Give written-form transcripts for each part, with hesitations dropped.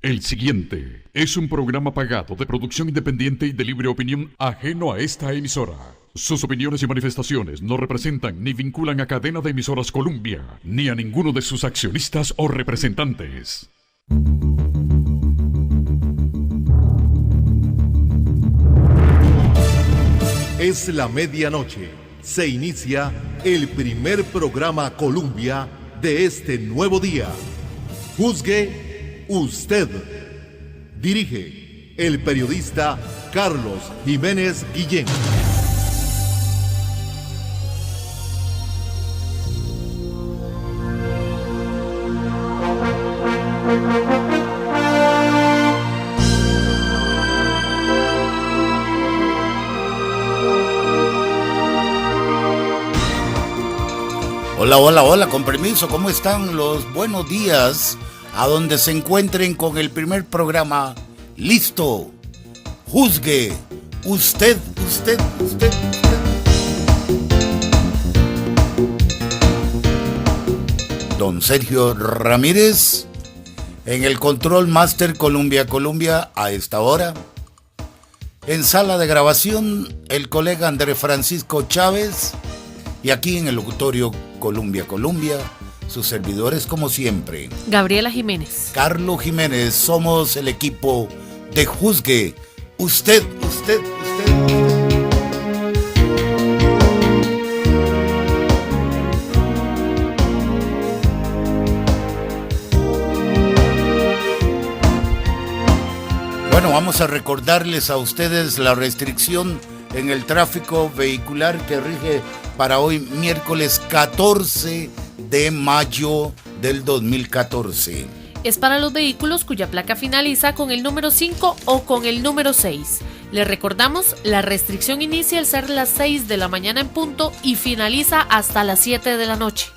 El siguiente es un programa pagado de producción independiente y de libre opinión ajeno a esta emisora. Sus opiniones y manifestaciones no representan ni vinculan a Cadena de Emisoras Columbia, ni a ninguno de sus accionistas o representantes. Es la medianoche. Se inicia el primer programa Columbia de este nuevo día. Juzgue usted. Dirige el periodista Carlos Jiménez Guillén. Hola, con permiso, ¿cómo están? Los buenos días a donde se encuentren con el primer programa. ¡Listo! Juzgue usted. Don Sergio Ramírez, en el Control Master Columbia a esta hora. En sala de grabación, el colega Andrés Francisco Chávez. Y aquí en el locutorio Columbia, sus servidores como siempre. Gabriela Jiménez. Carlos Jiménez, somos el equipo de Juzgue usted. Bueno, vamos a recordarles a ustedes la restricción en el tráfico vehicular que rige para hoy, miércoles 14 de mayo del 2014. Es para los vehículos cuya placa finaliza con el número 5 o con el número 6. Les recordamos, la restricción inicia al ser las 6 de la mañana en punto y finaliza hasta las 7 de la noche.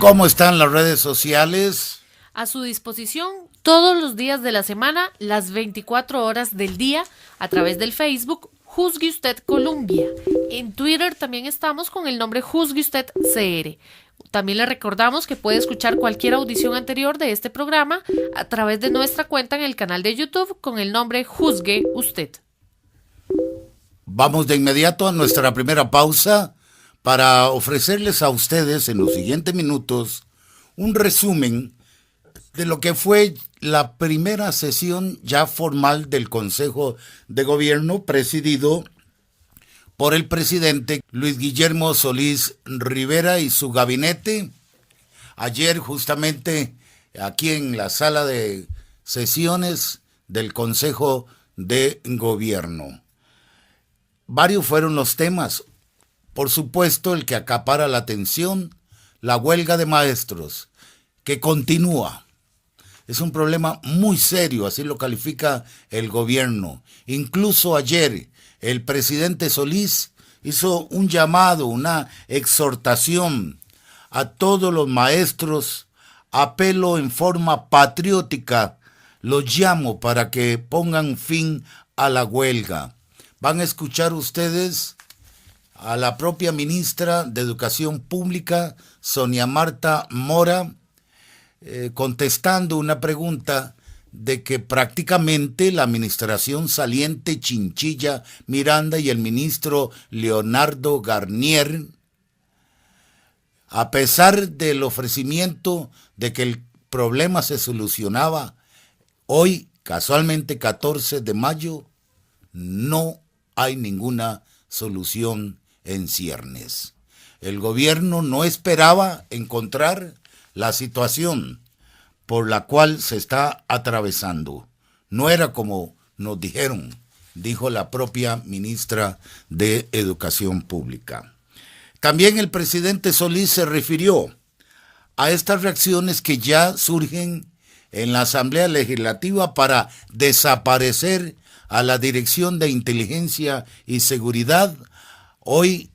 ¿Cómo están las redes sociales? A su disposición todos los días de la semana, las 24 horas del día, a través del Facebook Juzgue Usted Columbia. En Twitter también estamos con el nombre Juzgue Usted CR. También le recordamos que puede escuchar cualquier audición anterior de este programa a través de nuestra cuenta en el canal de YouTube con el nombre Juzgue Usted. Vamos de inmediato a nuestra primera pausa para ofrecerles a ustedes en los siguientes minutos un resumen de lo que fue la primera sesión ya formal del Consejo de Gobierno presidido por el presidente Luis Guillermo Solís Rivera y su gabinete. Ayer justamente aquí en la sala de sesiones del Consejo de Gobierno. Varios fueron los temas. Por supuesto, el que acapara la atención, la huelga de maestros, que continúa. Es un problema muy serio, así lo califica el gobierno. Incluso ayer, el presidente Solís hizo un llamado, una exhortación a todos los maestros. Apelo en forma patriótica, los llamo para que pongan fin a la huelga. Van a escuchar ustedes a la propia ministra de Educación Pública, Sonia Marta Mora, contestando una pregunta de que prácticamente la administración saliente Chinchilla Miranda y el ministro Leonardo Garnier, a pesar del ofrecimiento de que el problema se solucionaba, hoy, casualmente 14 de mayo, no hay ninguna solución en ciernes. El gobierno no esperaba encontrar la situación por la cual se está atravesando. No era como nos dijeron, dijo la propia ministra de Educación Pública. También el presidente Solís se refirió a estas reacciones que ya surgen en la Asamblea Legislativa para desaparecer a la Dirección de Inteligencia y Seguridad, hoy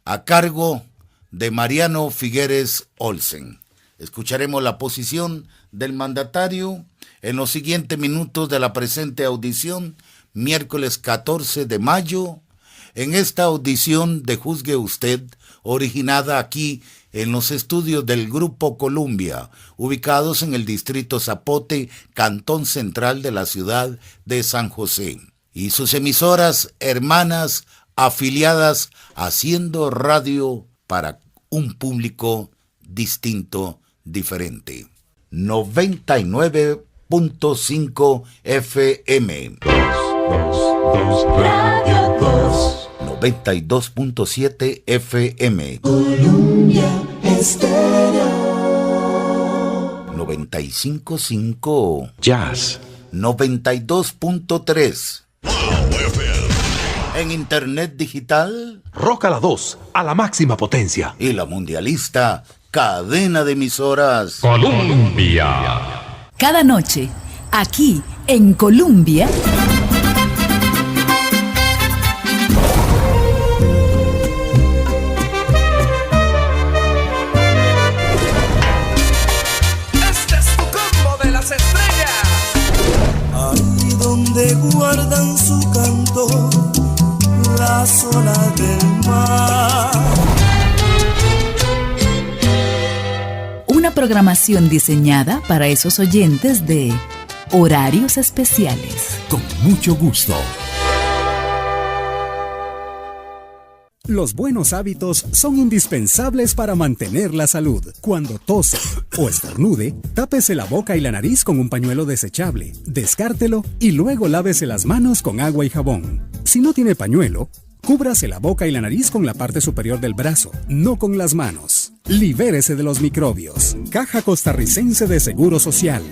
a cargo de Mariano Figueres Olsen. Escucharemos la posición del mandatario en los siguientes minutos de la presente audición, miércoles 14 de mayo, en esta audición de Juzgue Usted, originada aquí en los estudios del Grupo Columbia, ubicados en el distrito Zapote, Cantón Central de la ciudad de San José, y sus emisoras hermanas afiliadas haciendo radio para un público distinto, diferente. 99.5 FM. 92.7 FM. Columbia Estéreo. 95.5 Jazz. 92.3. En internet digital. Rock a la 2, a la máxima potencia. Y la mundialista cadena de emisoras Columbia. Cada noche, aquí en Columbia. Este es tu combo de las estrellas. Ahí donde guardan su canto las olas del mar. Una programación diseñada para esos oyentes de horarios especiales. Con mucho gusto. Los buenos hábitos son indispensables para mantener la salud. Cuando tose o estornude, tápese la boca y la nariz con un pañuelo desechable, descártelo y luego lávese las manos con agua y jabón. Si no tiene pañuelo, cúbrase la boca y la nariz con la parte superior del brazo, no con las manos. Libérese de los microbios. Caja Costarricense de Seguro Social.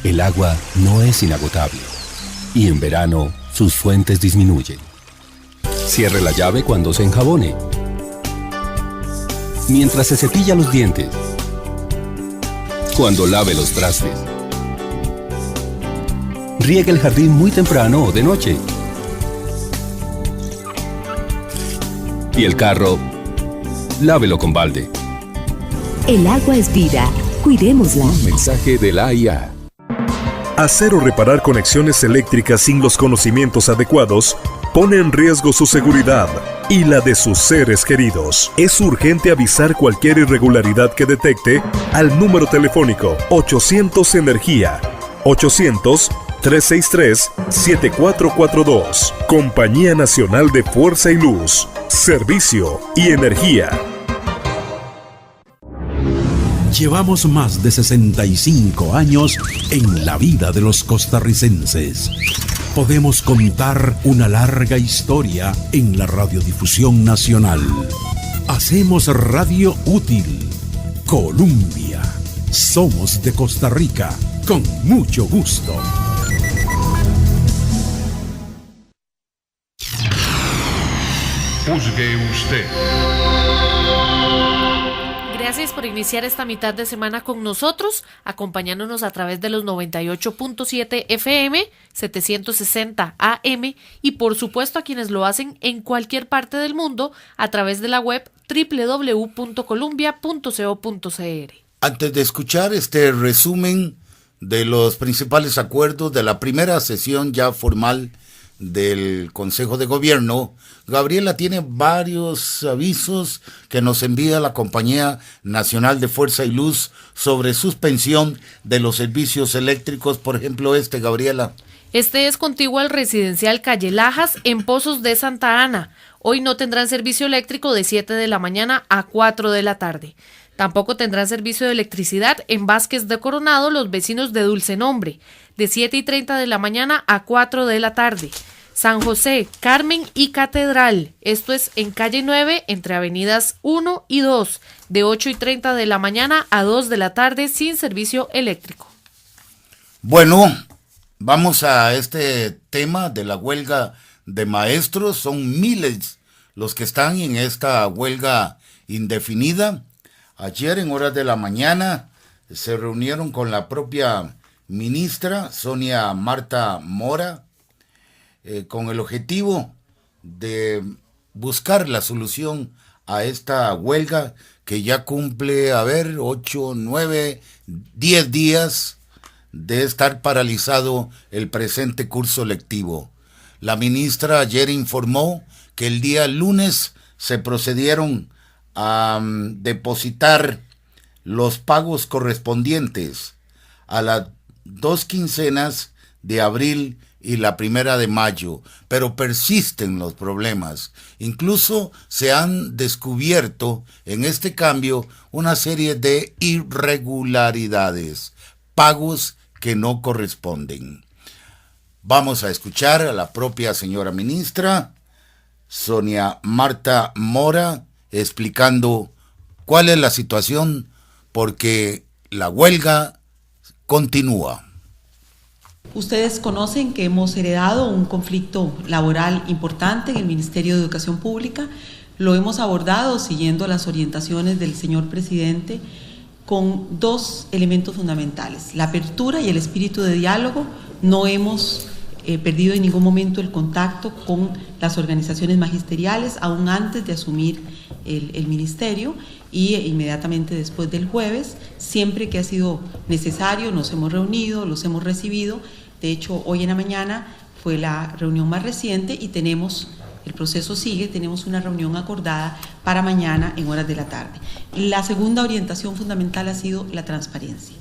El agua no es inagotable y en verano sus fuentes disminuyen. Cierre la llave cuando se enjabone. Mientras se cepilla los dientes. Cuando lave los trastes. Riegue el jardín muy temprano o de noche. Y el carro, lávelo con balde. El agua es vida. Cuidémosla. Un mensaje de la AIA. Hacer o reparar conexiones eléctricas sin los conocimientos adecuados pone en riesgo su seguridad y la de sus seres queridos. Es urgente avisar cualquier irregularidad que detecte al número telefónico 800 Energía, 800-363-7442. Compañía Nacional de Fuerza y Luz, Servicio y Energía. Llevamos más de 65 años en la vida de los costarricenses. Podemos contar una larga historia en la radiodifusión nacional. Hacemos radio útil. Columbia. Somos de Costa Rica. Con mucho gusto. Juzgue usted. Gracias por iniciar esta mitad de semana con nosotros, acompañándonos a través de los 98.7 FM, 760 AM y por supuesto a quienes lo hacen en cualquier parte del mundo a través de la web www.columbia.co.cr. Antes de escuchar este resumen de los principales acuerdos de la primera sesión ya formal del Consejo de Gobierno, Gabriela tiene varios avisos que nos envía la Compañía Nacional de Fuerza y Luz sobre suspensión de los servicios eléctricos. Por ejemplo, Gabriela. Este es contiguo al residencial Calle Lajas en Pozos de Santa Ana. Hoy no tendrán servicio eléctrico de 7 de la mañana a 4 de la tarde. Tampoco tendrán servicio de electricidad en Vázquez de Coronado los vecinos de Dulce Nombre, de 7:30 de la mañana a 4 de la tarde. San José, Carmen y Catedral, esto es en calle 9, entre avenidas 1 y 2, de 8:30 de la mañana a 2 de la tarde, sin servicio eléctrico. Bueno, vamos a este tema de la huelga de maestros. Son miles los que están en esta huelga indefinida. Ayer en horas de la mañana se reunieron con la propia ministra Sonia Marta Mora con el objetivo de buscar la solución a esta huelga que ya cumple, 8, 9, 10 días de estar paralizado el presente curso lectivo. La ministra ayer informó que el día lunes se procedieron a depositar los pagos correspondientes a las 2 quincenas de abril y la 1 de mayo, pero persisten los problemas. Incluso se han descubierto en este cambio una serie de irregularidades, pagos que no corresponden. Vamos a escuchar a la propia señora ministra, Sonia Marta Mora, explicando cuál es la situación, porque la huelga continúa. Ustedes conocen que hemos heredado un conflicto laboral importante en el Ministerio de Educación Pública. Lo hemos abordado siguiendo las orientaciones del señor presidente con 2 elementos fundamentales: la apertura y el espíritu de diálogo. No hemos perdido en ningún momento el contacto con las organizaciones magisteriales, aún antes de asumir el ministerio, y inmediatamente después del jueves, siempre que ha sido necesario, nos hemos reunido, los hemos recibido. De hecho, hoy en la mañana fue la reunión más reciente y el proceso sigue, tenemos una reunión acordada para mañana en horas de la tarde. La segunda orientación fundamental ha sido la transparencia.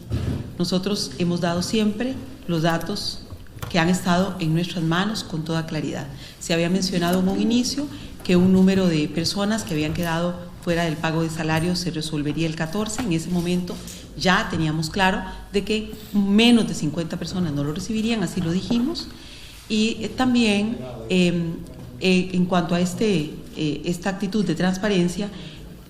Nosotros hemos dado siempre los datos que han estado en nuestras manos con toda claridad. Se había mencionado en un inicio que un número de personas que habían quedado fuera del pago de salarios se resolvería el 14. En ese momento ya teníamos claro de que menos de 50 personas no lo recibirían, así lo dijimos. Y también en cuanto a esta actitud de transparencia,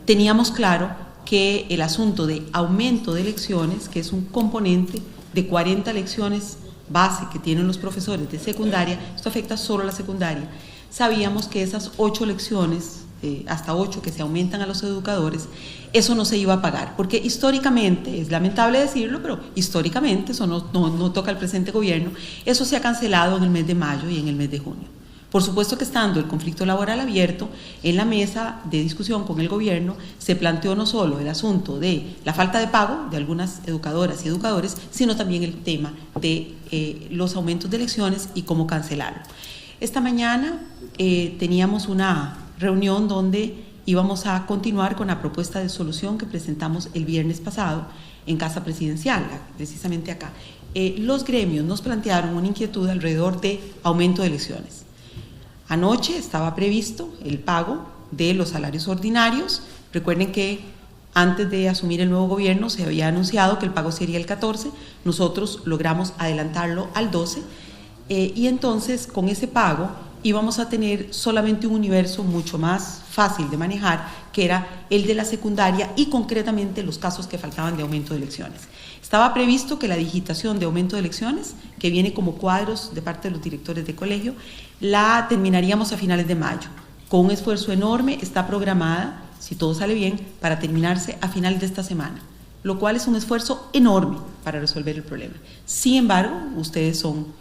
teníamos claro que el asunto de aumento de lecciones, que es un componente de 40 lecciones base que tienen los profesores de secundaria, esto afecta solo a la secundaria. Sabíamos que esas 8 lecciones, hasta 8 que se aumentan a los educadores, eso no se iba a pagar, porque históricamente, es lamentable decirlo, pero históricamente, eso no toca al presente gobierno, eso se ha cancelado en el mes de mayo y en el mes de junio. Por supuesto que estando el conflicto laboral abierto, en la mesa de discusión con el gobierno se planteó no solo el asunto de la falta de pago de algunas educadoras y educadores, sino también el tema de los aumentos de lecciones y cómo cancelarlo. Esta mañana teníamos una reunión donde íbamos a continuar con la propuesta de solución que presentamos el viernes pasado en Casa Presidencial, precisamente acá. Los gremios nos plantearon una inquietud alrededor de aumento de lecciones. Anoche estaba previsto el pago de los salarios ordinarios. Recuerden que antes de asumir el nuevo gobierno se había anunciado que el pago sería el 14, nosotros logramos adelantarlo al 12, y entonces con ese pago íbamos a tener solamente un universo mucho más fácil de manejar, que era el de la secundaria y concretamente los casos que faltaban de aumento de lecciones. Estaba previsto que la digitación de aumento de lecciones, que viene como cuadros de parte de los directores de colegio, la terminaríamos a finales de mayo. Con un esfuerzo enorme, está programada, si todo sale bien, para terminarse a finales de esta semana, lo cual es un esfuerzo enorme para resolver el problema. Sin embargo, ustedes son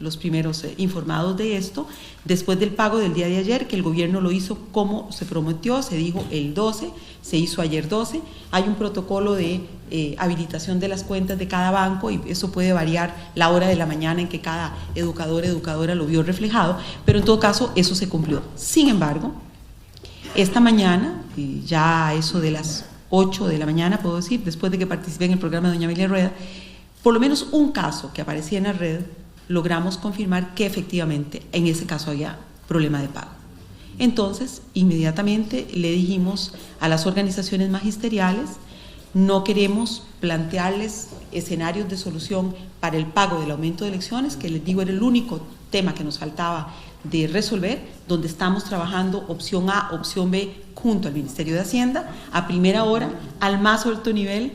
los primeros informados de esto, después del pago del día de ayer, que el gobierno lo hizo como se prometió, se dijo el 12, se hizo ayer 12, hay un protocolo de habilitación de las cuentas de cada banco y eso puede variar la hora de la mañana en que cada educadora lo vio reflejado, pero en todo caso eso se cumplió. Sin embargo, esta mañana, ya a eso de las 8 de la mañana, puedo decir, después de que participé en el programa de doña Amelia Rueda, por lo menos un caso que aparecía en la red, logramos confirmar que efectivamente en ese caso había problema de pago. Entonces, inmediatamente le dijimos a las organizaciones magisteriales, no queremos plantearles escenarios de solución para el pago del aumento de lecciones, que les digo era el único tema que nos faltaba de resolver, donde estamos trabajando opción A, opción B, junto al Ministerio de Hacienda, a primera hora, al más alto nivel,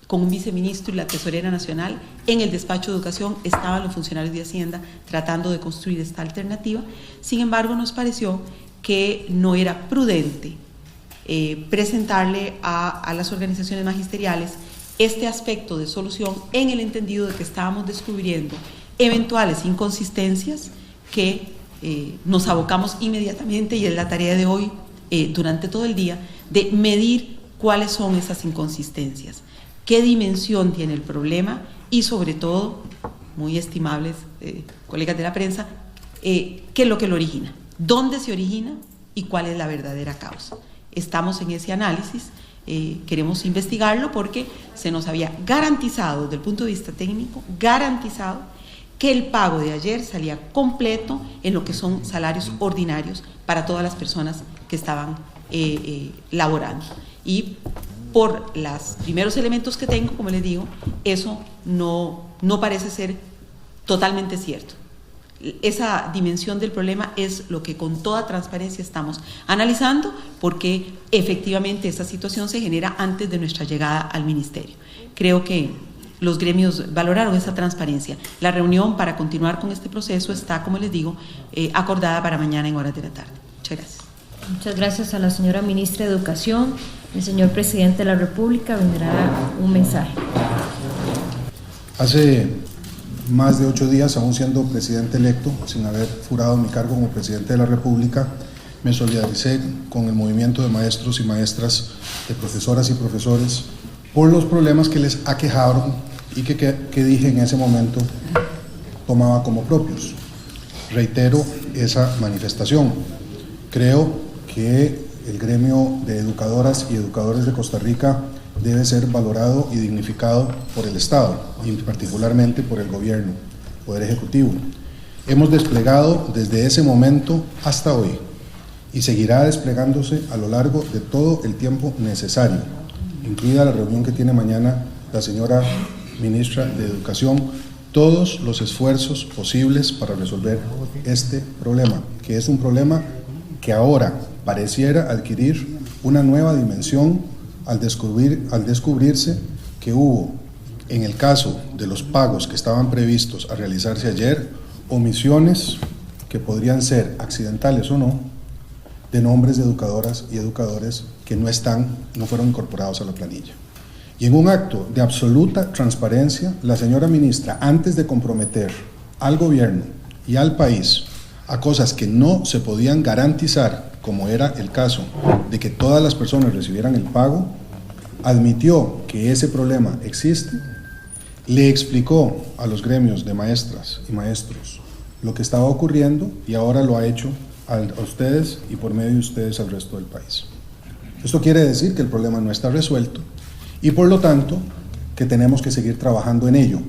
con un viceministro y la tesorera nacional. En el despacho de educación estaban los funcionarios de Hacienda tratando de construir esta alternativa. Sin embargo, nos pareció que no era prudente presentarle a las organizaciones magisteriales este aspecto de solución, en el entendido de que estábamos descubriendo eventuales inconsistencias que nos abocamos inmediatamente, y es la tarea de hoy durante todo el día, de medir cuáles son esas inconsistencias. qué dimensión tiene el problema y sobre todo, muy estimables colegas de la prensa, qué es lo que lo origina, dónde se origina y cuál es la verdadera causa. Estamos en ese análisis, queremos investigarlo porque se nos había garantizado, desde el punto de vista técnico, garantizado que el pago de ayer salía completo en lo que son salarios ordinarios para todas las personas que estaban laborando. Y por los primeros elementos que tengo, como les digo, eso no parece ser totalmente cierto. Esa dimensión del problema es lo que con toda transparencia estamos analizando, porque efectivamente esta situación se genera antes de nuestra llegada al ministerio. Creo que los gremios valoraron esa transparencia. La reunión para continuar con este proceso está, como les digo, acordada para mañana en horas de la tarde. Muchas gracias. Muchas gracias a la señora ministra de Educación. El señor presidente de la República vendrá un mensaje. Hace más de 8 días, aún siendo presidente electo, sin haber jurado mi cargo como presidente de la República, me solidaricé con el movimiento de maestros y maestras, de profesoras y profesores, por los problemas que les aquejaron y que dije en ese momento tomaba como propios. Reitero esa manifestación. Creo que el gremio de educadoras y educadores de Costa Rica debe ser valorado y dignificado por el Estado, y particularmente por el gobierno, Poder Ejecutivo. Hemos desplegado desde ese momento hasta hoy, y seguirá desplegándose a lo largo de todo el tiempo necesario, incluida la reunión que tiene mañana la señora ministra de Educación, todos los esfuerzos posibles para resolver este problema, que es un problema que ahora pareciera adquirir una nueva dimensión al descubrirse que hubo, en el caso de los pagos que estaban previstos a realizarse ayer, omisiones que podrían ser accidentales o no, de nombres de educadoras y educadores que no fueron incorporados a la planilla. Y en un acto de absoluta transparencia, la señora ministra, antes de comprometer al gobierno y al país a cosas que no se podían garantizar, como era el caso de que todas las personas recibieran el pago, admitió que ese problema existe, le explicó a los gremios de maestras y maestros lo que estaba ocurriendo y ahora lo ha hecho a ustedes y por medio de ustedes al resto del país. Esto quiere decir que el problema no está resuelto y por lo tanto que tenemos que seguir trabajando en ello,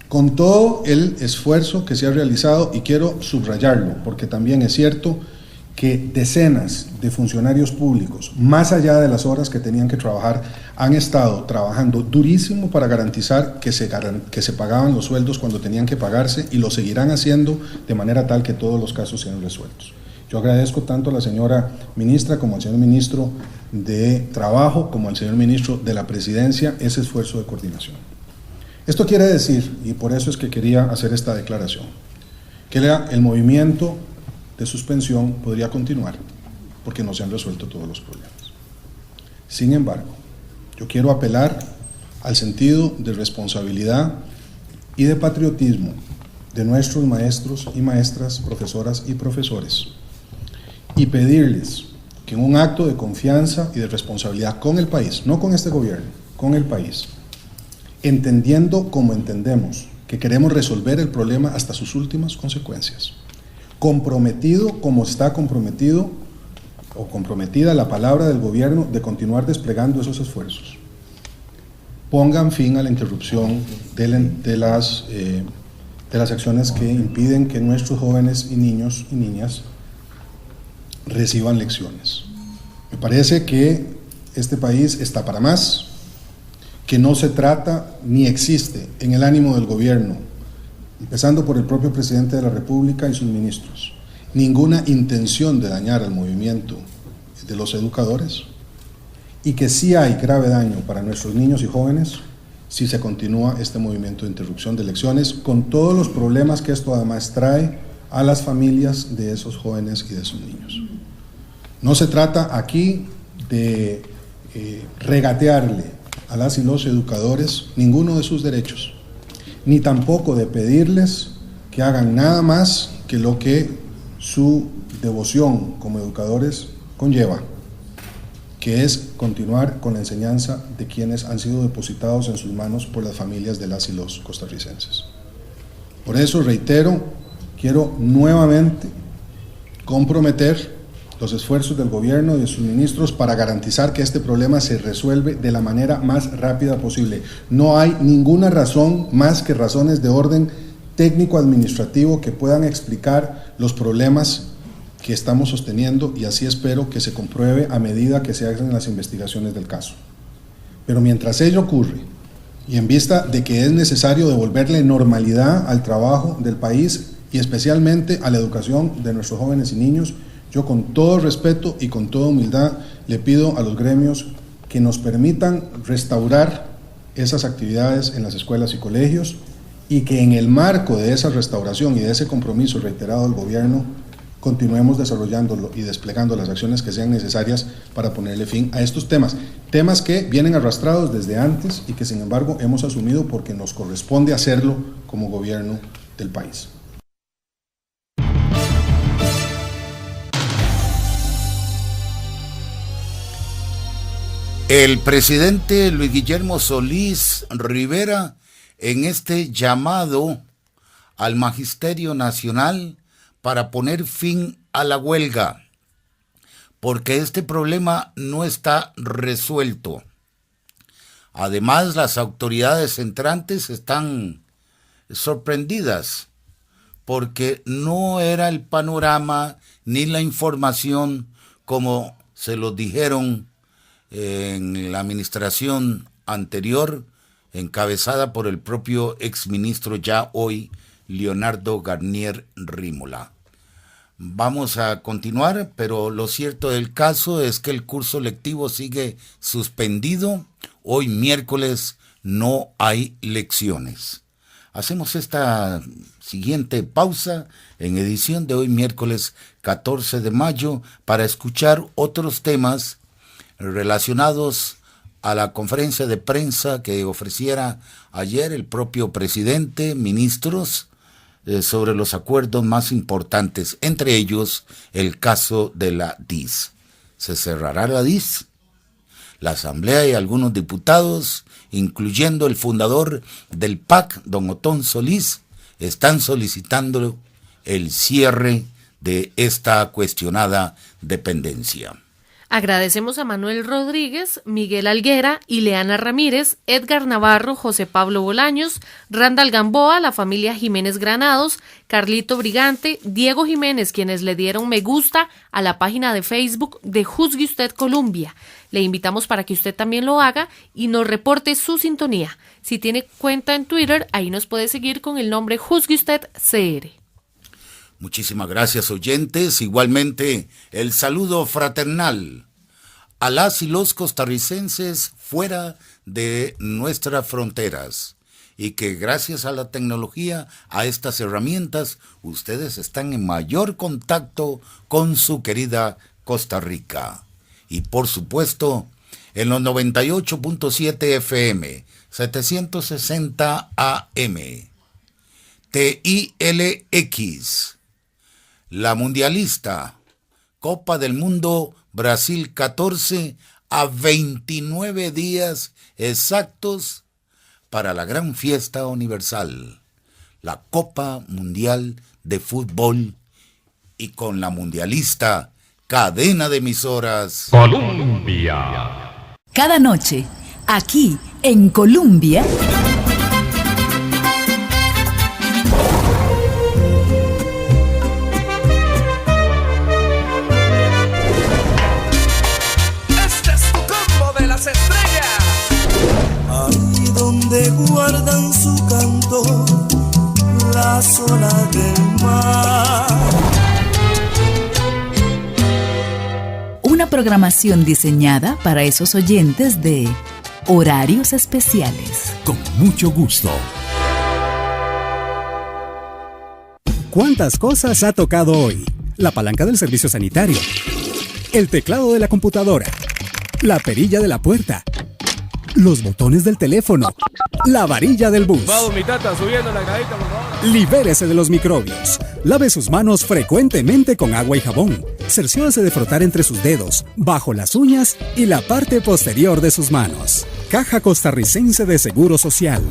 con todo el esfuerzo que se ha realizado, y quiero subrayarlo porque también es cierto que decenas de funcionarios públicos, más allá de las horas que tenían que trabajar, han estado trabajando durísimo para garantizar que se pagaban los sueldos cuando tenían que pagarse, y lo seguirán haciendo de manera tal que todos los casos sean resueltos. Yo agradezco tanto a la señora ministra como al señor ministro de Trabajo como al señor ministro de la Presidencia ese esfuerzo de coordinación. Esto quiere decir, y por eso es que quería hacer esta declaración, que el movimiento de suspensión podría continuar porque no se han resuelto todos los problemas. Sin embargo, yo quiero apelar al sentido de responsabilidad y de patriotismo de nuestros maestros y maestras, profesoras y profesores, y pedirles que en un acto de confianza y de responsabilidad con el país, no con este gobierno, con el país, entendiendo como entendemos que queremos resolver el problema hasta sus últimas consecuencias, comprometido como está comprometido o comprometida la palabra del gobierno de continuar desplegando esos esfuerzos, pongan fin a la interrupción de las acciones que impiden que nuestros jóvenes y niños y niñas reciban lecciones. Me parece que este país está para más, que no se trata ni existe en el ánimo del gobierno, empezando por el propio presidente de la República y sus ministros, ninguna intención de dañar al movimiento de los educadores, y que sí hay grave daño para nuestros niños y jóvenes si se continúa este movimiento de interrupción de lecciones, con todos los problemas que esto además trae a las familias de esos jóvenes y de esos niños. No se trata aquí de regatearle a las y los educadores ninguno de sus derechos, ni tampoco de pedirles que hagan nada más que lo que su devoción como educadores conlleva. que es continuar con la enseñanza de quienes han sido depositados en sus manos por las familias de las y los costarricenses. Por eso, reitero, quiero nuevamente comprometer los esfuerzos del gobierno y de sus ministros para garantizar que este problema se resuelve de la manera más rápida posible. No hay ninguna razón más que razones de orden técnico-administrativo que puedan explicar los problemas que estamos sosteniendo, y así espero que se compruebe a medida que se hagan las investigaciones del caso. Pero mientras ello ocurre, y en vista de que es necesario devolverle normalidad al trabajo del país y especialmente a la educación de nuestros jóvenes y niños, yo con todo respeto y con toda humildad le pido a los gremios que nos permitan restaurar esas actividades en las escuelas y colegios, y que en el marco de esa restauración y de ese compromiso reiterado del gobierno continuemos desarrollándolo y desplegando las acciones que sean necesarias para ponerle fin a estos temas que vienen arrastrados desde antes y que sin embargo hemos asumido porque nos corresponde hacerlo como gobierno del país. El presidente Luis Guillermo Solís Rivera, en este llamado al Magisterio Nacional para poner fin a la huelga, porque este problema no está resuelto. Además, las autoridades entrantes están sorprendidas porque no era el panorama ni la información como se los dijeron en la administración anterior, encabezada por el propio exministro ya hoy, Leonardo Garnier Rímola. Vamos a continuar, pero lo cierto del caso es que el curso lectivo sigue suspendido. Hoy miércoles no hay lecciones. Hacemos esta siguiente pausa en edición de hoy miércoles 14 de mayo para escuchar otros temas relacionados a la conferencia de prensa que ofreciera ayer el propio presidente, ministros, sobre los acuerdos más importantes, entre ellos el caso de la DIS. ¿Se cerrará la DIS? La Asamblea y algunos diputados, incluyendo el fundador del PAC, don Otón Solís, están solicitando el cierre de esta cuestionada dependencia. Agradecemos a Manuel Rodríguez, Miguel Alguera, Ileana Ramírez, Edgar Navarro, José Pablo Bolaños, Randall Gamboa, la familia Jiménez Granados, Carlito Brigante, Diego Jiménez, quienes le dieron me gusta a la página de Facebook de Juzgue Usted Colombia. Le invitamos para que usted también lo haga y nos reporte su sintonía. Si tiene cuenta en Twitter, ahí nos puede seguir con el nombre Juzgue Usted CR. Muchísimas gracias, oyentes. Igualmente, el saludo fraternal a las y los costarricenses fuera de nuestras fronteras. Y que gracias a la tecnología, a estas herramientas, ustedes están en mayor contacto con su querida Costa Rica. Y por supuesto, en los 98.7 FM, 760 AM, TILX, la mundialista, Copa del Mundo Brasil 14, a 29 días exactos para la gran fiesta universal, la Copa Mundial de Fútbol, y con la mundialista cadena de emisoras Colombia. Cada noche, aquí en Colombia. Donde guardan su canto las olas del mar. Una programación diseñada para esos oyentes de horarios especiales. Con mucho gusto. ¿Cuántas cosas ha tocado hoy? La palanca del servicio sanitario, el teclado de la computadora, la perilla de la puerta, los botones del teléfono, la varilla del bus. Vamos, mi tata, subiendo la cadita, por favor. Libérese de los microbios. Lave sus manos frecuentemente con agua y jabón. Cerciórese de frotar entre sus dedos, bajo las uñas y la parte posterior de sus manos. Caja Costarricense de Seguro Social.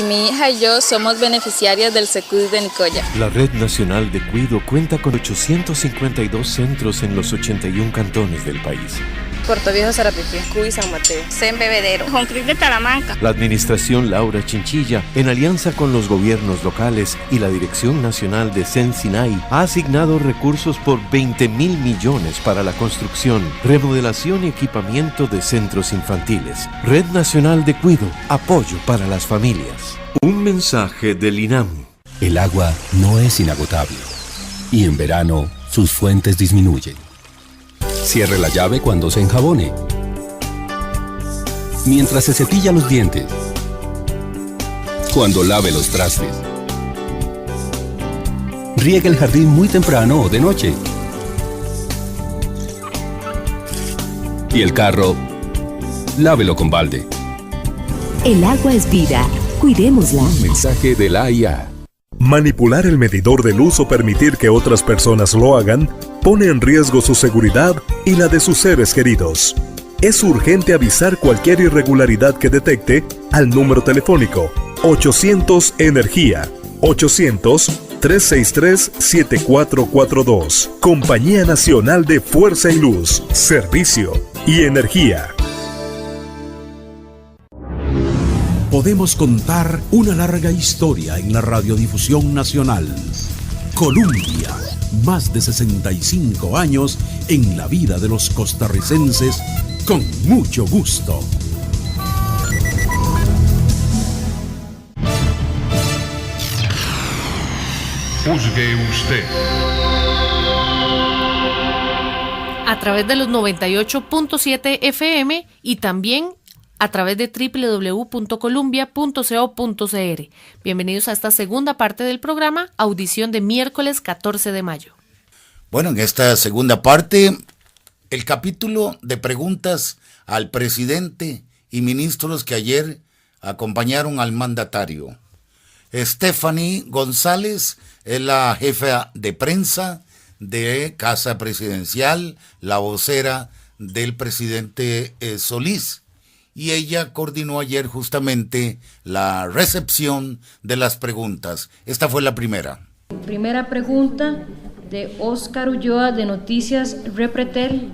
Mi hija y yo somos beneficiarias del SECUD de Nicoya. La Red Nacional de Cuido cuenta con 852 centros en los 81 cantones del país. Puerto Viejo, Sarapiquí, Cuy, San Mateo, Bebedero, Joncric de Talamanca. La Administración Laura Chinchilla, en alianza con los gobiernos locales y la Dirección Nacional de Sensinay, ha asignado recursos por 20.000 millones para la construcción, remodelación y equipamiento de centros infantiles. Red Nacional de Cuido, apoyo para las familias. Un mensaje del INAM. El agua no es inagotable y en verano sus fuentes disminuyen. Cierre la llave cuando se enjabone. Mientras se cepilla los dientes. Cuando lave los trastes. Riegue el jardín muy temprano o de noche. Y el carro, lávelo con balde. El agua es vida. Cuidémosla. Un mensaje de la AIA. Manipular el medidor de luz o permitir que otras personas lo hagan pone en riesgo su seguridad y la de sus seres queridos. Es urgente avisar cualquier irregularidad que detecte al número telefónico 800 Energía 800-363-7442. Compañía Nacional de Fuerza y Luz, Servicio y Energía. Podemos contar una larga historia en la radiodifusión nacional. Columbia, más de 65 años en la vida de los costarricenses, con mucho gusto. Juzgue usted. A través de los 98.7 FM y también a través de www.columbia.co.cr. Bienvenidos a esta segunda parte del programa, audición de miércoles 14 de mayo. Bueno, en esta segunda parte, el capítulo de preguntas al presidente y ministros que ayer acompañaron al mandatario. Stephanie González es la jefa de prensa de Casa Presidencial, la vocera del presidente Solís. Y ella coordinó ayer justamente la recepción de las preguntas. Esta fue la primera. Primera pregunta de Óscar Ulloa de Noticias Repretel.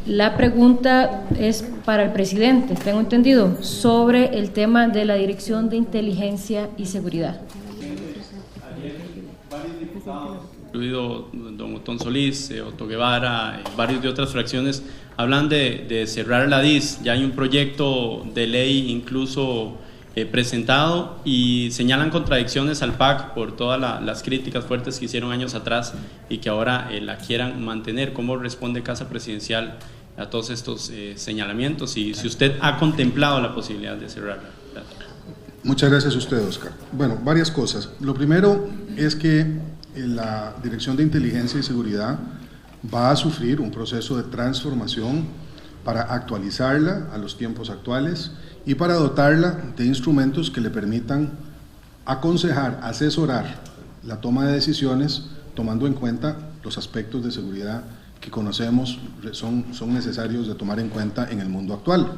La pregunta es para el presidente, tengo entendido, sobre el tema de la Dirección de Inteligencia y Seguridad. Incluido don Otón Solís, Otto Guevara, varios de otras fracciones, hablan de cerrar la DIS. Ya hay un proyecto de ley incluso presentado y señalan contradicciones al PAC por todas las críticas fuertes que hicieron años atrás y que ahora la quieran mantener. ¿Cómo responde Casa Presidencial a todos estos señalamientos y si usted ha contemplado la posibilidad de cerrarla? Muchas gracias a usted, Oscar. Bueno, varias cosas. Lo primero es que la Dirección de Inteligencia y Seguridad va a sufrir un proceso de transformación para actualizarla a los tiempos actuales y para dotarla de instrumentos que le permitan aconsejar, asesorar la toma de decisiones tomando en cuenta los aspectos de seguridad que conocemos son necesarios de tomar en cuenta en el mundo actual.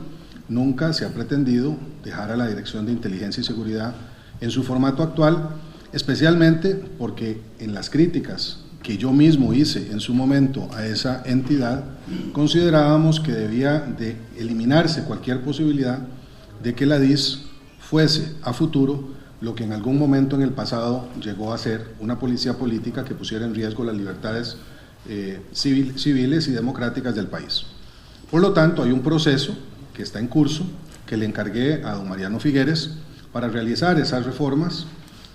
Nunca se ha pretendido dejar a la Dirección de Inteligencia y Seguridad en su formato actual, especialmente porque en las críticas que yo mismo hice en su momento a esa entidad, considerábamos que debía de eliminarse cualquier posibilidad de que la DIS fuese a futuro lo que en algún momento en el pasado llegó a ser una policía política que pusiera en riesgo las libertades civiles y democráticas del país. Por lo tanto, hay un proceso que está en curso, que le encargué a don Mariano Figueres para realizar esas reformas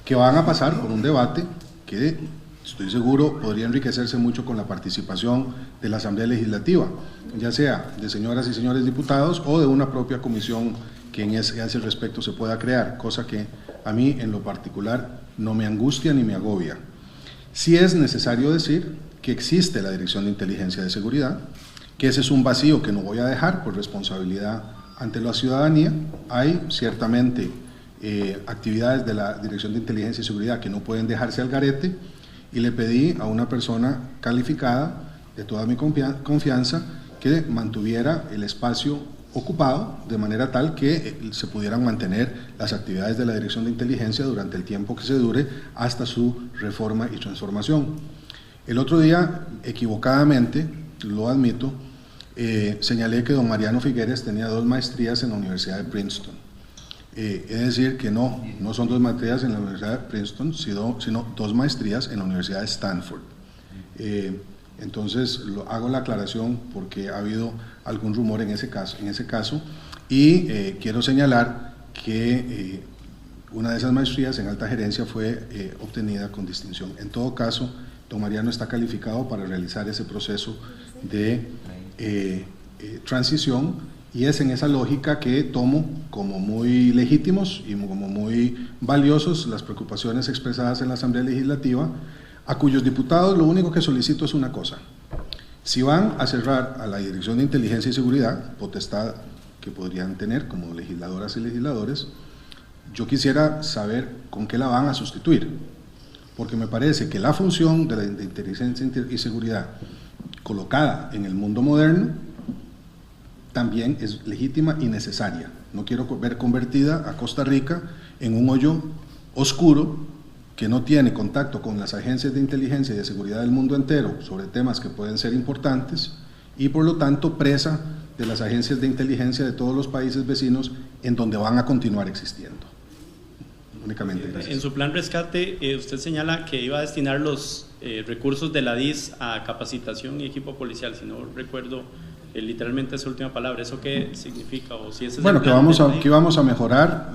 que van a pasar por un debate que estoy seguro podría enriquecerse mucho con la participación de la Asamblea Legislativa, ya sea de señoras y señores diputados o de una propia comisión que a ese respecto se pueda crear, cosa que a mí en lo particular no me angustia ni me agobia. Sí es necesario decir que existe la Dirección de Inteligencia de Seguridad, que ese es un vacío que no voy a dejar por responsabilidad ante la ciudadanía. Hay ciertamente actividades de la Dirección de Inteligencia y Seguridad que no pueden dejarse al garete, y le pedí a una persona calificada de toda mi confianza que mantuviera el espacio ocupado de manera tal que se pudieran mantener las actividades de la Dirección de Inteligencia durante el tiempo que se dure hasta su reforma y transformación. El otro día, equivocadamente, lo admito, señalé que don Mariano Figueres tenía 2 maestrías en la Universidad de Princeton. Es decir, que no son 2 maestrías en la Universidad de Princeton, sino 2 maestrías en la Universidad de Stanford. Entonces hago la aclaración porque ha habido algún rumor en ese caso, y quiero señalar que una de esas maestrías en alta gerencia fue obtenida con distinción. En todo caso, don Mariano está calificado para realizar ese proceso de transición, y es en esa lógica que tomo como muy legítimos y como muy valiosos las preocupaciones expresadas en la Asamblea Legislativa, a cuyos diputados lo único que solicito es una cosa: si van a cerrar a la Dirección de Inteligencia y Seguridad, potestad que podrían tener como legisladoras y legisladores, yo quisiera saber con qué la van a sustituir, porque me parece que la función de la inteligencia y seguridad colocada en el mundo moderno también es legítima y necesaria. No quiero ver convertida a Costa Rica en un hoyo oscuro que no tiene contacto con las agencias de inteligencia y de seguridad del mundo entero sobre temas que pueden ser importantes, y por lo tanto presa de las agencias de inteligencia de todos los países vecinos, en donde van a continuar existiendo. Únicamente. Gracias. En su plan rescate, usted señala que iba a destinar los recursos de la DIS a capacitación y equipo policial, si no recuerdo literalmente esa última palabra. ¿Eso qué significa? O si ese bueno, que vamos a mejorar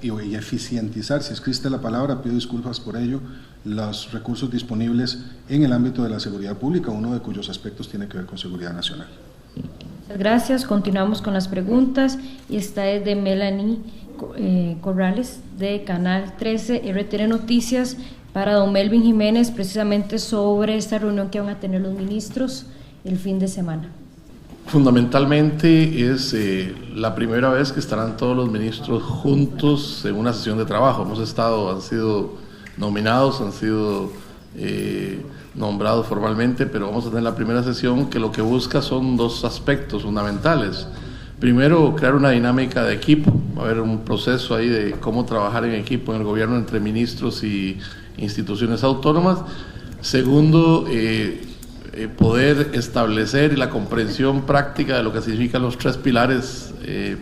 y eficientizar, si existe la palabra, pido disculpas por ello, los recursos disponibles en el ámbito de la seguridad pública, uno de cuyos aspectos tiene que ver con seguridad nacional. Gracias, continuamos con las preguntas, y esta es de Melanie Corrales de Canal 13 RTN Noticias para don Melvin Jiménez, precisamente sobre esta reunión que van a tener los ministros el fin de semana. Fundamentalmente es la primera vez que estarán todos los ministros juntos en una sesión de trabajo. Han sido nominados, han sido nombrados formalmente, pero vamos a tener la primera sesión que lo que busca son 2 aspectos fundamentales. Primero, crear una dinámica de equipo, va a haber un proceso ahí de cómo trabajar en equipo en el gobierno entre ministros y instituciones autónomas. Segundo, poder establecer la comprensión práctica de lo que significan los 3 pilares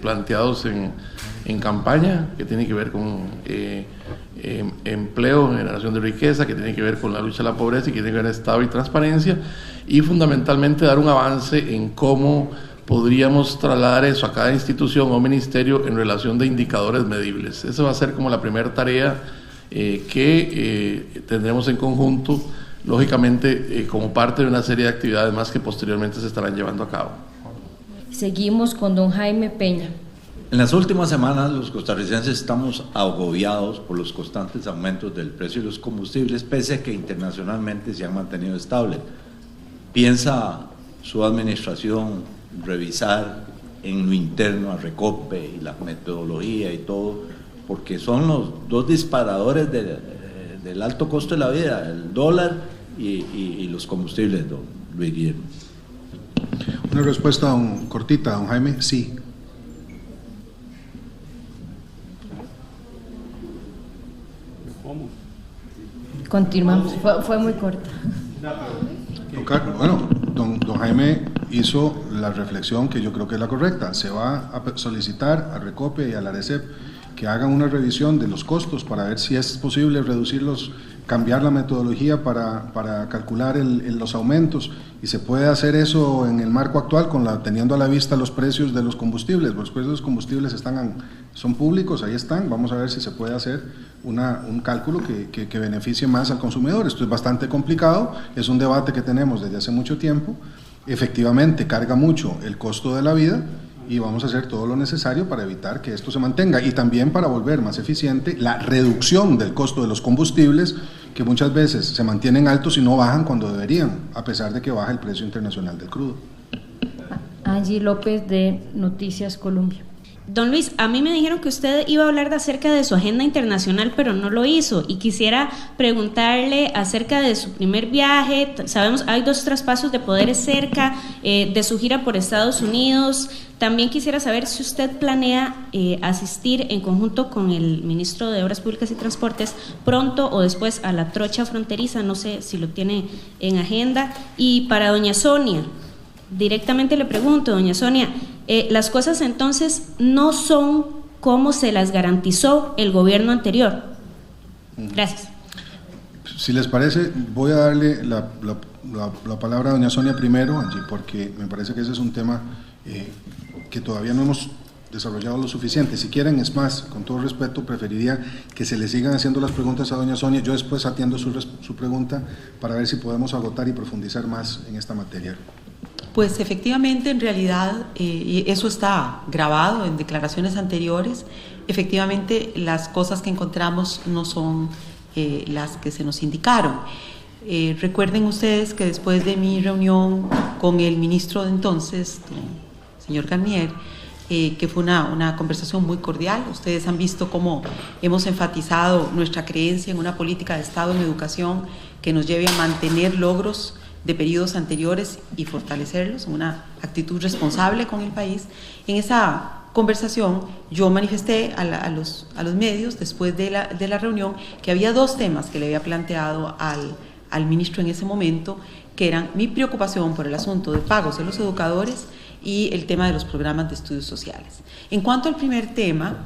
planteados en campaña, que tiene que ver con empleo, generación de riqueza, que tiene que ver con la lucha a la pobreza y que tiene que ver con Estado y transparencia, y fundamentalmente dar un avance en cómo podríamos trasladar eso a cada institución o ministerio en relación de indicadores medibles. Eso va a ser como la primera tarea que tendremos en conjunto, lógicamente como parte de una serie de actividades más que posteriormente se estarán llevando a cabo. Seguimos con don Jaime Peña. En las últimas semanas los costarricenses estamos agobiados por los constantes aumentos del precio de los combustibles, pese a que internacionalmente se han mantenido estables. ¿Piensa su administración revisar en lo interno a Recope y la metodología y todo? Porque son los 2 disparadores del alto costo de la vida, el dólar y los combustibles, don Luis Guillermo. Una respuesta cortita, don Jaime: sí. Continuamos, fue muy corta. Bueno, don Jaime hizo la reflexión que yo creo que es la correcta. Se va a solicitar a Recope y a la ARECEP que hagan una revisión de los costos para ver si es posible reducirlos, cambiar la metodología para calcular los aumentos, y se puede hacer eso en el marco actual teniendo a la vista los precios de los combustibles. Los precios de los combustibles son públicos, ahí están. Vamos a ver si se puede hacer un cálculo que beneficie más al consumidor. Esto es bastante complicado, es un debate que tenemos desde hace mucho tiempo. Efectivamente carga mucho el costo de la vida, y vamos a hacer todo lo necesario para evitar que esto se mantenga, y también para volver más eficiente la reducción del costo de los combustibles, que muchas veces se mantienen altos y no bajan cuando deberían, a pesar de que baja el precio internacional del crudo. Angie López de Noticias Colombia. Don Luis, a mí me dijeron que usted iba a hablar acerca de su agenda internacional, pero no lo hizo, y quisiera preguntarle acerca de su primer viaje. Sabemos hay 2 traspasos de poderes cerca de su gira por Estados Unidos. También quisiera saber si usted planea asistir en conjunto con el ministro de Obras Públicas y Transportes pronto o después a la trocha fronteriza, no sé si lo tiene en agenda. Y para doña Sonia, directamente le pregunto, doña Sonia, las cosas entonces no son como se las garantizó el gobierno anterior. Gracias. Si les parece, voy a darle la palabra a doña Sonia primero, Angie, porque me parece que ese es un tema que todavía no hemos desarrollado lo suficiente. Si quieren, es más, con todo respeto, preferiría que se le sigan haciendo las preguntas a doña Sonia. Yo después atiendo su pregunta para ver si podemos agotar y profundizar más en esta materia. Pues efectivamente, en realidad, y eso está grabado en declaraciones anteriores, efectivamente las cosas que encontramos no son las que se nos indicaron. Recuerden ustedes que después de mi reunión con el ministro de entonces, el señor Garnier, que fue una conversación muy cordial, ustedes han visto cómo hemos enfatizado nuestra creencia en una política de Estado en educación que nos lleve a mantener logros de periodos anteriores y fortalecerlos, una actitud responsable con el país. En esa conversación yo manifesté a los medios después de la reunión que había 2 temas que le había planteado al ministro en ese momento, que eran mi preocupación por el asunto de pagos de los educadores y el tema de los programas de estudios sociales. En cuanto al primer tema,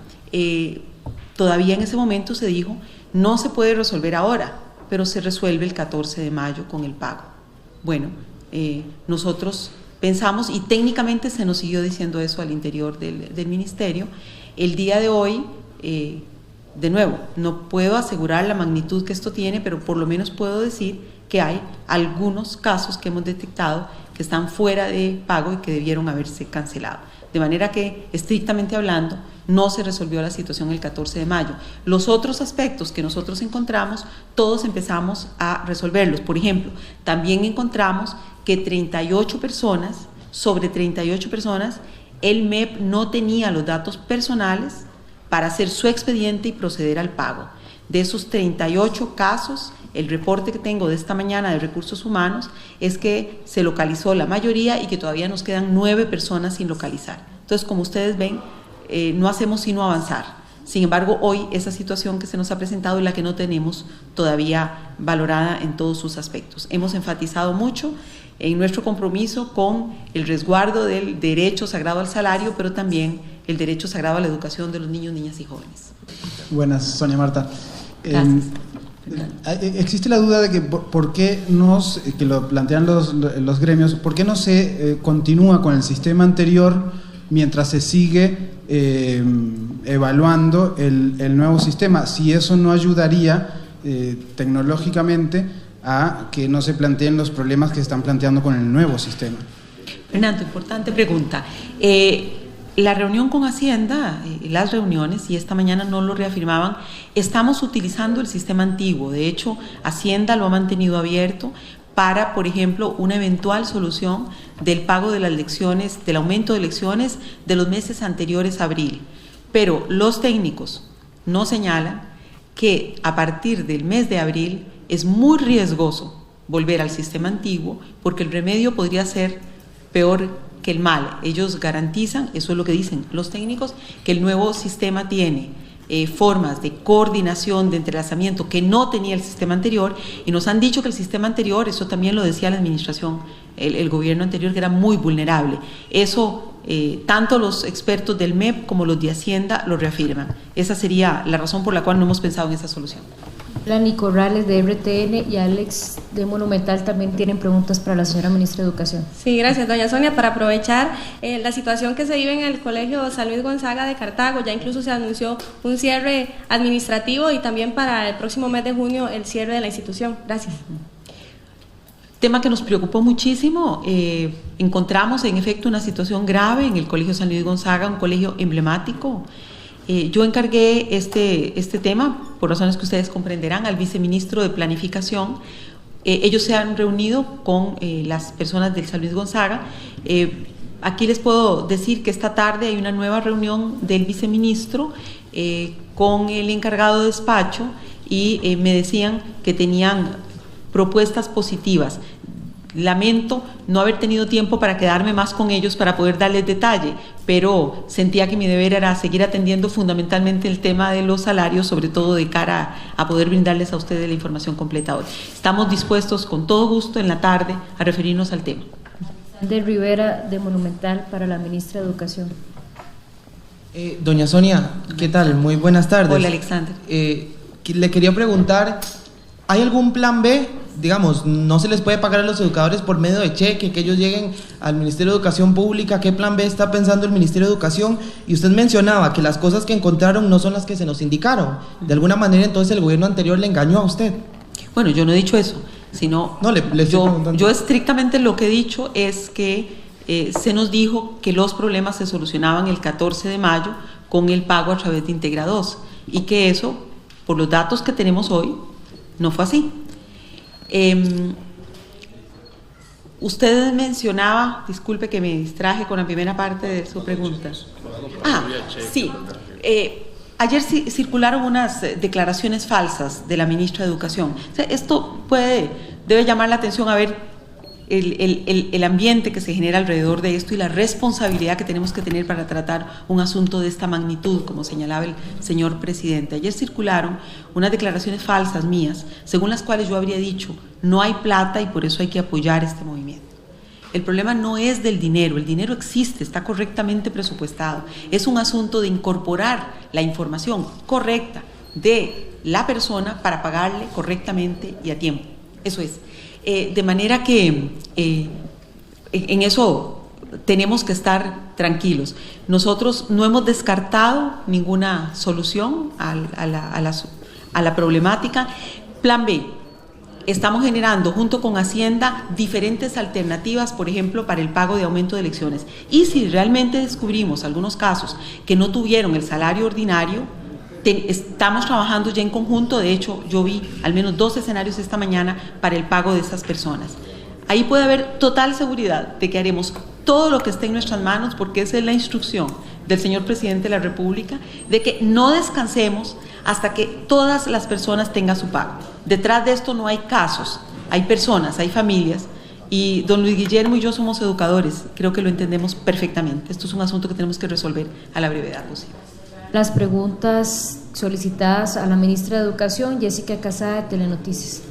todavía en ese momento se dijo, no se puede resolver ahora, pero se resuelve el 14 de mayo con el pago. Bueno, nosotros pensamos, y técnicamente se nos siguió diciendo eso al interior del ministerio. El día de hoy, de nuevo, no puedo asegurar la magnitud que esto tiene, pero por lo menos puedo decir que hay algunos casos que hemos detectado que están fuera de pago y que debieron haberse cancelado. De manera que, estrictamente hablando, no se resolvió la situación el 14 de mayo. Los otros aspectos que nosotros encontramos, todos empezamos a resolverlos. Por ejemplo, también encontramos que 38 personas, sobre 38 personas, el MEP no tenía los datos personales para hacer su expediente y proceder al pago. De esos 38 casos, el reporte que tengo de esta mañana de Recursos Humanos es que se localizó la mayoría y que todavía nos quedan 9 personas sin localizar. Entonces, como ustedes ven, no hacemos sino avanzar. Sin embargo, hoy esa situación que se nos ha presentado es la que no tenemos todavía valorada en todos sus aspectos. Hemos enfatizado mucho en nuestro compromiso con el resguardo del derecho sagrado al salario, pero también el derecho sagrado a la educación de los niños, niñas y jóvenes. Buenas, Sonia Marta. Gracias. Existe la duda de que por qué que lo plantean los gremios, ¿por qué no se continúa con el sistema anterior mientras se sigue evaluando el nuevo sistema? Si eso no ayudaría tecnológicamente a que no se planteen los problemas que se están planteando con el nuevo sistema. Fernando, importante pregunta. La reunión con Hacienda, las reuniones, y esta mañana no lo reafirmaban, estamos utilizando el sistema antiguo. De hecho, Hacienda lo ha mantenido abierto para, por ejemplo, una eventual solución del pago de las lecciones, del aumento de lecciones de los meses anteriores a abril. Pero los técnicos nos señalan que a partir del mes de abril es muy riesgoso volver al sistema antiguo porque el remedio podría ser peor que el mal. Ellos garantizan, eso es lo que dicen los técnicos, que el nuevo sistema tiene formas de coordinación, de entrelazamiento que no tenía el sistema anterior, y nos han dicho que el sistema anterior, eso también lo decía la administración, el gobierno anterior, que era muy vulnerable. Eso tanto los expertos del MEP como los de Hacienda lo reafirman. Esa sería la razón por la cual no hemos pensado en esa solución. Lani Corrales de RTN y Alex de Monumental también tienen preguntas para la señora ministra de Educación. Sí, gracias, doña Sonia. Para aprovechar la situación que se vive en el Colegio San Luis Gonzaga de Cartago, ya incluso se anunció un cierre administrativo y también para el próximo mes de junio el cierre de la institución. Gracias. Tema que nos preocupó muchísimo. Encontramos en efecto una situación grave en el Colegio San Luis Gonzaga, un colegio emblemático. Yo encargué este tema, por razones que ustedes comprenderán, al viceministro de Planificación. Ellos se han reunido con las personas del San Luis Gonzaga aquí les puedo decir que esta tarde hay una nueva reunión del viceministro con el encargado de despacho y me decían que tenían propuestas positivas. Lamento no haber tenido tiempo para quedarme más con ellos para poder darles detalle, pero sentía que mi deber era seguir atendiendo fundamentalmente el tema de los salarios, sobre todo de cara a poder brindarles a ustedes la información completa hoy. Estamos dispuestos con todo gusto en la tarde a referirnos al tema. De Rivera, de Monumental, para la ministra de Educación. Doña Sonia, ¿qué tal? Muy buenas tardes. Hola, Alexander. Le quería preguntar, ¿hay algún plan B? Digamos, no se les puede pagar a los educadores por medio de cheque, que ellos lleguen al Ministerio de Educación Pública. ¿Qué plan B está pensando el Ministerio de Educación? Y usted mencionaba que las cosas que encontraron no son las que se nos indicaron. De alguna manera, entonces, el gobierno anterior le engañó a usted. Bueno, yo no he dicho eso, sino no, yo estrictamente lo que he dicho es que se nos dijo que los problemas se solucionaban el 14 de mayo con el pago a través de Integra 2 y que eso, por los datos que tenemos hoy, no fue así. Usted mencionaba, disculpe que me distraje con la primera parte de su pregunta. Sí. Ayer circularon unas declaraciones falsas de la ministra de Educación. O sea, esto debe llamar la atención a ver el ambiente que se genera alrededor de esto y la responsabilidad que tenemos que tener para tratar un asunto de esta magnitud, como señalaba el señor presidente. Ayer circularon unas declaraciones falsas mías, según las cuales yo habría dicho, no hay plata y por eso hay que apoyar este movimiento. El problema no es del dinero, el dinero existe, está correctamente presupuestado. Es un asunto de incorporar la información correcta de la persona para pagarle correctamente y a tiempo. Eso es. De manera que en eso tenemos que estar tranquilos. Nosotros no hemos descartado ninguna solución a la problemática. Plan B. Estamos generando junto con Hacienda diferentes alternativas, por ejemplo, para el pago de aumento de elecciones. Y si realmente descubrimos algunos casos que no tuvieron el salario ordinario, estamos trabajando ya en conjunto. De hecho, yo vi al menos 2 escenarios esta mañana para el pago de esas personas. Ahí puede haber total seguridad de que haremos todo lo que esté en nuestras manos, porque esa es la instrucción del señor presidente de la República, de que no descansemos hasta que todas las personas tengan su pago. Detrás de esto no hay casos, hay personas, hay familias, y don Luis Guillermo y yo somos educadores, creo que lo entendemos perfectamente. Esto es un asunto que tenemos que resolver a la brevedad posible. Las preguntas solicitadas a la ministra de Educación, Jessica Casada, de Telenoticias.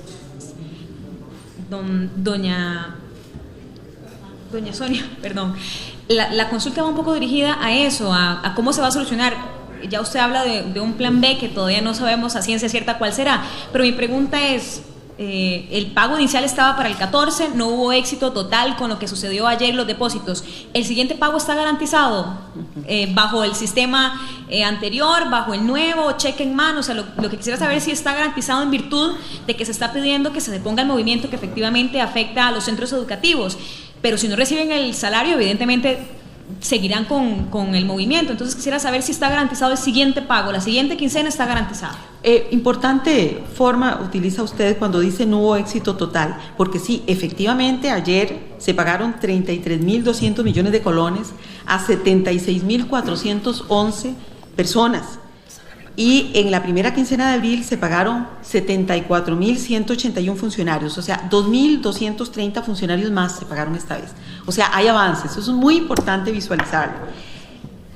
Doña Sonia, perdón. La consulta va un poco dirigida a eso, a cómo se va a solucionar. Ya usted habla de un plan B que todavía no sabemos a ciencia cierta cuál será, pero mi pregunta es, el pago inicial estaba para el 14, no hubo éxito total con lo que sucedió ayer, los depósitos. ¿El siguiente pago está garantizado bajo el sistema anterior, bajo el nuevo, cheque en mano? O sea, lo que quisiera saber es si está garantizado en virtud de que se está pidiendo que se ponga el movimiento que efectivamente afecta a los centros educativos. Pero si no reciben el salario, evidentemente seguirán con el movimiento. Entonces quisiera saber si está garantizado el siguiente pago, la siguiente quincena está garantizada. Importante forma utiliza usted cuando dice no hubo éxito total, porque sí, efectivamente ayer se pagaron 33.200 millones de colones a 76.411 personas. Y en la primera quincena de abril se pagaron 74.181 funcionarios, o sea, 2.230 funcionarios más se pagaron esta vez. O sea, hay avances, eso es muy importante visualizarlo.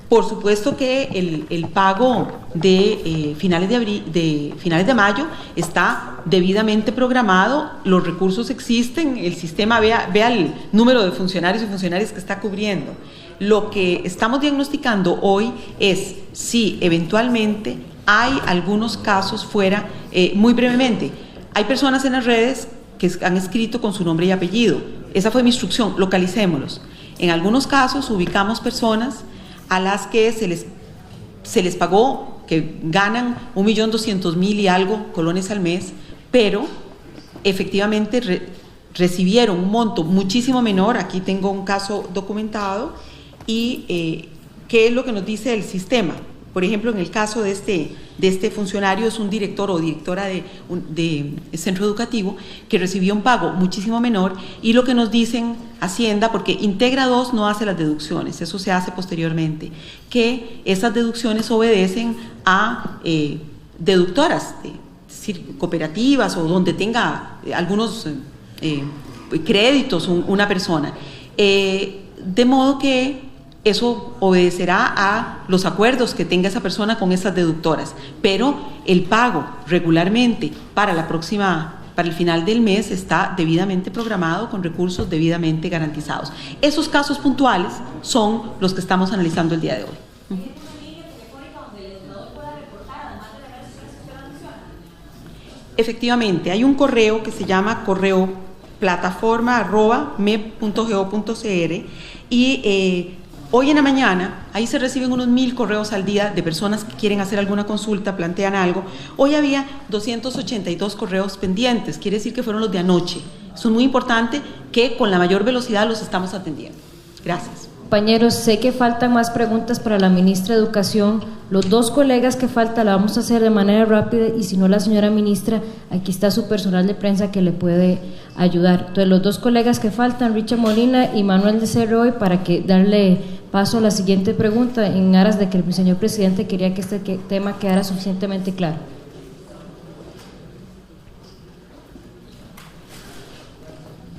Por supuesto que el pago de finales de mayo está debidamente programado, los recursos existen, el sistema vea el número de funcionarios y funcionarias que está cubriendo. Lo que estamos diagnosticando hoy es si eventualmente hay algunos casos fuera, muy brevemente, hay personas en las redes que han escrito con su nombre y apellido. Esa fue mi instrucción, localicémoslos. En algunos casos ubicamos personas a las que se les pagó, que ganan 1.200.000 y algo colones al mes, pero efectivamente recibieron un monto muchísimo menor. Aquí tengo un caso documentado y ¿qué es lo que nos dice el sistema? Por ejemplo, en el caso de este funcionario, es un director o directora de centro educativo que recibió un pago muchísimo menor, y lo que nos dicen Hacienda, porque Integra 2 no hace las deducciones, eso se hace posteriormente, que esas deducciones obedecen a deductoras, es decir, cooperativas o donde tenga algunos créditos una persona. De modo que eso obedecerá a los acuerdos que tenga esa persona con esas deductoras, pero el pago regularmente para el final del mes está debidamente programado con recursos debidamente garantizados. Esos casos puntuales son los que estamos analizando el día de hoy. Efectivamente, hay un correo que se llama correo plataforma@mep.go.cr y hoy en la mañana, ahí se reciben unos 1000 correos al día de personas que quieren hacer alguna consulta, plantean algo. Hoy había 282 correos pendientes, quiere decir que fueron los de anoche. Eso es muy importante, que con la mayor velocidad los estamos atendiendo. Gracias. Compañeros, sé que faltan más preguntas para la ministra de Educación. Los 2 colegas que faltan la vamos a hacer de manera rápida, y si no, la señora ministra, aquí está su personal de prensa que le puede ayudar. Entonces, los 2 colegas que faltan, Richard Molina y Manuel de Cerroy, para que darle paso a la siguiente pregunta, en aras de que el señor presidente quería que este tema quedara suficientemente claro.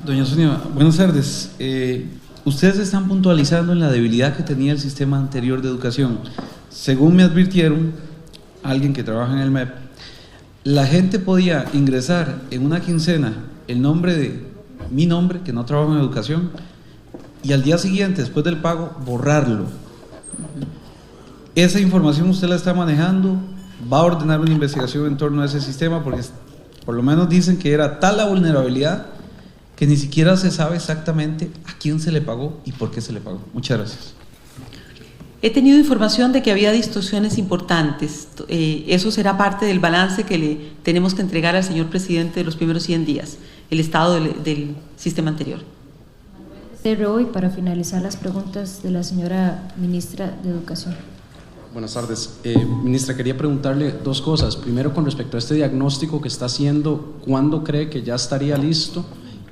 Doña Sonia, buenas tardes. Ustedes están puntualizando en la debilidad que tenía el sistema anterior de educación. Según me advirtieron, alguien que trabaja en el MEP, la gente podía ingresar en una quincena el nombre de mi nombre, que no trabajo en educación, y al día siguiente, después del pago, borrarlo. Esa información usted la está manejando, va a ordenar una investigación en torno a ese sistema, porque por lo menos dicen que era tal la vulnerabilidad que ni siquiera se sabe exactamente a quién se le pagó y por qué se le pagó. Muchas gracias. He tenido información de que había distorsiones importantes. Eso será parte del balance que le tenemos que entregar al señor presidente de los primeros 100 días, el estado del sistema anterior. Hoy, para finalizar las preguntas de la señora ministra de Educación. Buenas tardes. Ministra, quería preguntarle 2 cosas. Primero, con respecto a este diagnóstico que está haciendo, ¿cuándo cree que ya estaría listo?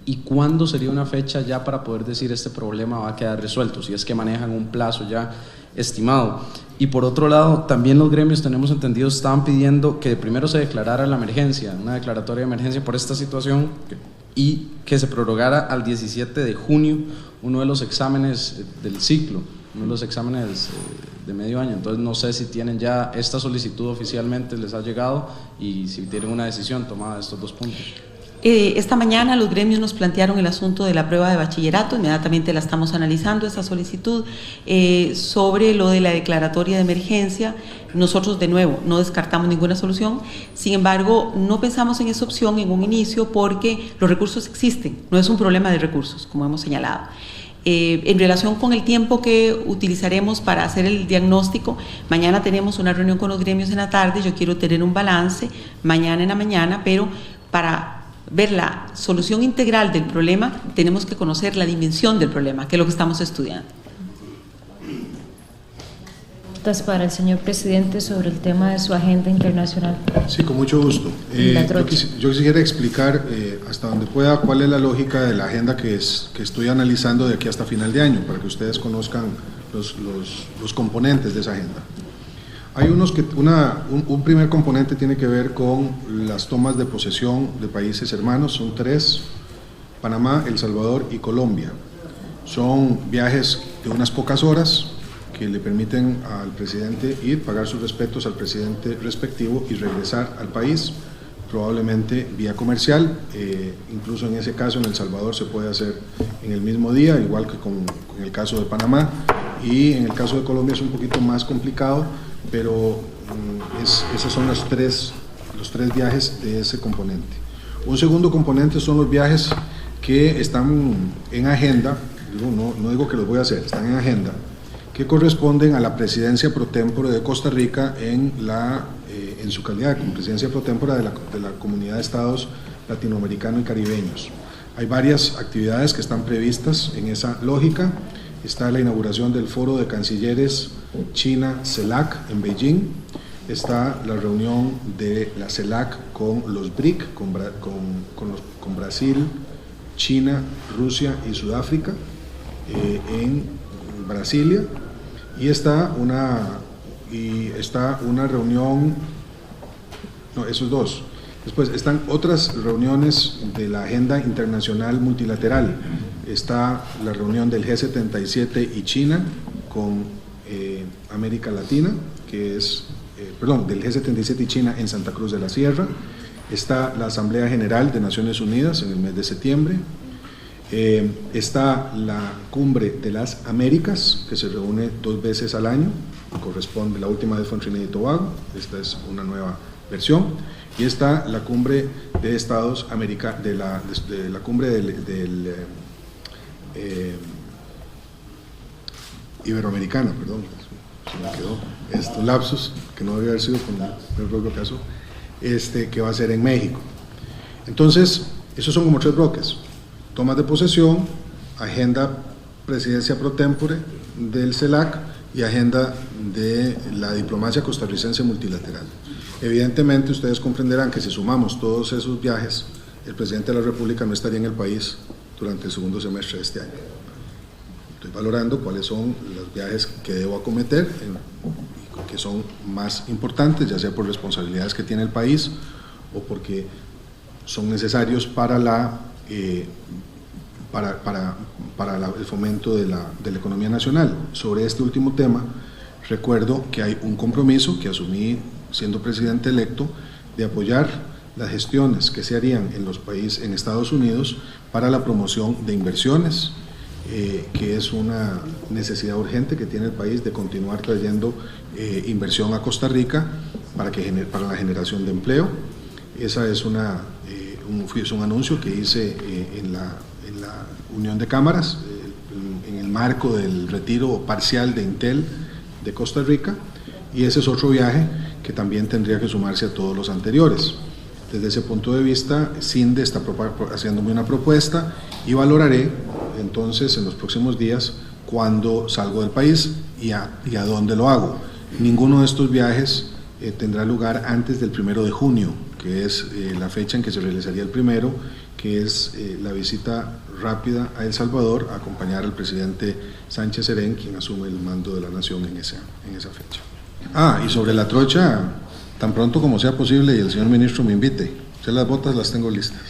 ¿Y cuándo sería una fecha ya para poder decir este problema va a quedar resuelto? Si es que manejan un plazo ya estimado. Y por otro lado, también los gremios, tenemos entendido, estaban pidiendo que primero se declarara la emergencia, una declaratoria de emergencia por esta situación, y que se prorrogara al 17 de junio uno de los exámenes del ciclo, uno de los exámenes de medio año. Entonces no sé si tienen ya esta solicitud oficialmente, les ha llegado, y si tienen una decisión tomada de estos 2 puntos. Esta mañana los gremios nos plantearon el asunto de la prueba de bachillerato, inmediatamente la estamos analizando, esa solicitud. Sobre lo de la declaratoria de emergencia, nosotros de nuevo no descartamos ninguna solución, sin embargo no pensamos en esa opción en un inicio porque los recursos existen, no es un problema de recursos, como hemos señalado. En relación con el tiempo que utilizaremos para hacer el diagnóstico, mañana tenemos una reunión con los gremios en la tarde, yo quiero tener un balance mañana en la mañana, pero para ver la solución integral del problema tenemos que conocer la dimensión del problema, que es lo que estamos estudiando. Preguntas para el señor presidente sobre el tema de su agenda internacional. Sí, con mucho gusto. Yo quisiera explicar hasta donde pueda cuál es la lógica de la agenda que estoy analizando de aquí hasta final de año, para que ustedes conozcan los componentes de esa agenda. Hay un primer componente tiene que ver con las tomas de posesión de países hermanos, son 3, Panamá, El Salvador y Colombia. Son viajes de unas pocas horas que le permiten al presidente ir, pagar sus respetos al presidente respectivo y regresar al país, probablemente vía comercial, incluso en ese caso en El Salvador se puede hacer en el mismo día, igual que con el caso de Panamá, y en el caso de Colombia es un poquito más complicado, pero esos son los tres viajes de ese componente. Un segundo componente son los viajes que están en agenda, no digo que los voy a hacer, están en agenda, que corresponden a la presidencia pro tempore de Costa Rica en su calidad como presidencia pro tempore de la Comunidad de Estados Latinoamericanos y Caribeños. Hay varias actividades que están previstas en esa lógica. está la inauguración del Foro de Cancilleres China-CELAC en Beijing, está la reunión de la CELAC con los BRIC, con Brasil, China, Rusia y Sudáfrica en Brasilia, y está una reunión, no, esos dos. Después están otras reuniones de la agenda internacional multilateral. Está la reunión del G77 y China con América Latina, que es, del G77 y China en Santa Cruz de la Sierra. Está la Asamblea General de Naciones Unidas en el mes de septiembre. Está la Cumbre de las Américas, que se reúne 2 veces al año, corresponde, la última vez fue en Trinidad y Tobago, esta es una nueva versión. Y está la Cumbre de Estados Americanos, de la Cumbre Iberoamericana, perdón, se me quedó este lapsus, que no debe haber sido con el propio caso, que va a ser en México. Entonces, esos son como 3 bloques: tomas de posesión, agenda presidencia pro tempore del CELAC y agenda de la diplomacia costarricense multilateral. Evidentemente, ustedes comprenderán que si sumamos todos esos viajes, el presidente de la República no estaría en el país durante el segundo semestre de este año. Estoy valorando cuáles son los viajes que debo acometer, que son más importantes, ya sea por responsabilidades que tiene el país o porque son necesarios para el fomento de la economía nacional. Sobre este último tema, recuerdo que hay un compromiso que asumí siendo presidente electo de apoyar las gestiones que se harían en Estados Unidos para la promoción de inversiones, que es una necesidad urgente que tiene el país de continuar trayendo inversión a Costa Rica para la generación de empleo. Esa es un anuncio que hice en la Unión de Cámaras, en el marco del retiro parcial de Intel de Costa Rica, y ese es otro viaje que también tendría que sumarse a todos los anteriores. Desde ese punto de vista, CINDE está haciéndome una propuesta y valoraré entonces en los próximos días cuándo salgo del país y a dónde lo hago. Ninguno de estos viajes tendrá lugar antes del 1 de junio, que es la fecha en que se realizaría el primero, que es la visita rápida a El Salvador, a acompañar al presidente Sánchez Serén, quien asume el mando de la nación en esa fecha. Y sobre la trocha, tan pronto como sea posible y el señor ministro me invite. Ya las botas las tengo listas.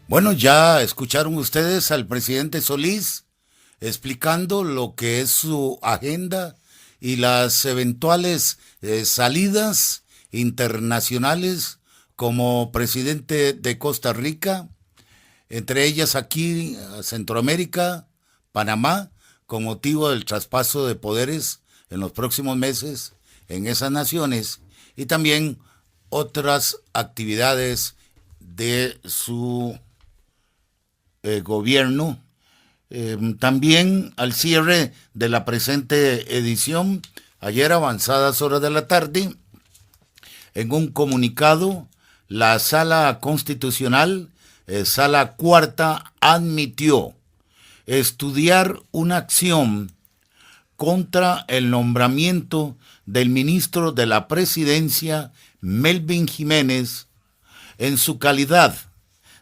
Bueno, ya escucharon ustedes al presidente Solís explicando lo que es su agenda y las eventuales salidas internacionales como presidente de Costa Rica, entre ellas aquí a Centroamérica, Panamá, con motivo del traspaso de poderes en los próximos meses en esas naciones, y también otras actividades de su gobierno. También al cierre de la presente edición, ayer avanzadas horas de la tarde, en un comunicado, la Sala Constitucional, Sala Cuarta, admitió estudiar una acción contra el nombramiento del ministro de la Presidencia, Melvin Jiménez, en su calidad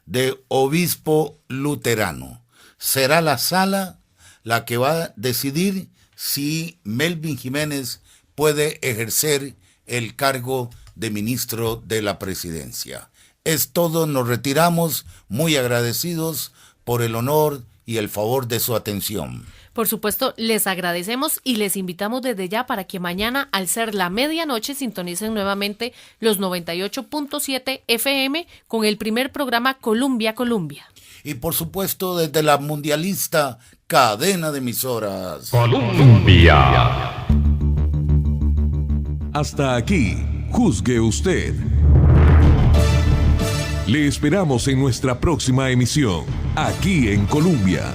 de obispo luterano. Será la sala la que va a decidir si Melvin Jiménez puede ejercer el cargo de ministro de la Presidencia. Es todo, nos retiramos muy agradecidos por el honor y el favor de su atención. Por supuesto, les agradecemos y les invitamos desde ya para que mañana, al ser la medianoche, sintonicen nuevamente los 98.7 FM con el primer programa Colombia. Y por supuesto, desde la mundialista cadena de emisoras Colombia. Hasta aquí, juzgue usted. Le esperamos en nuestra próxima emisión, aquí en Colombia.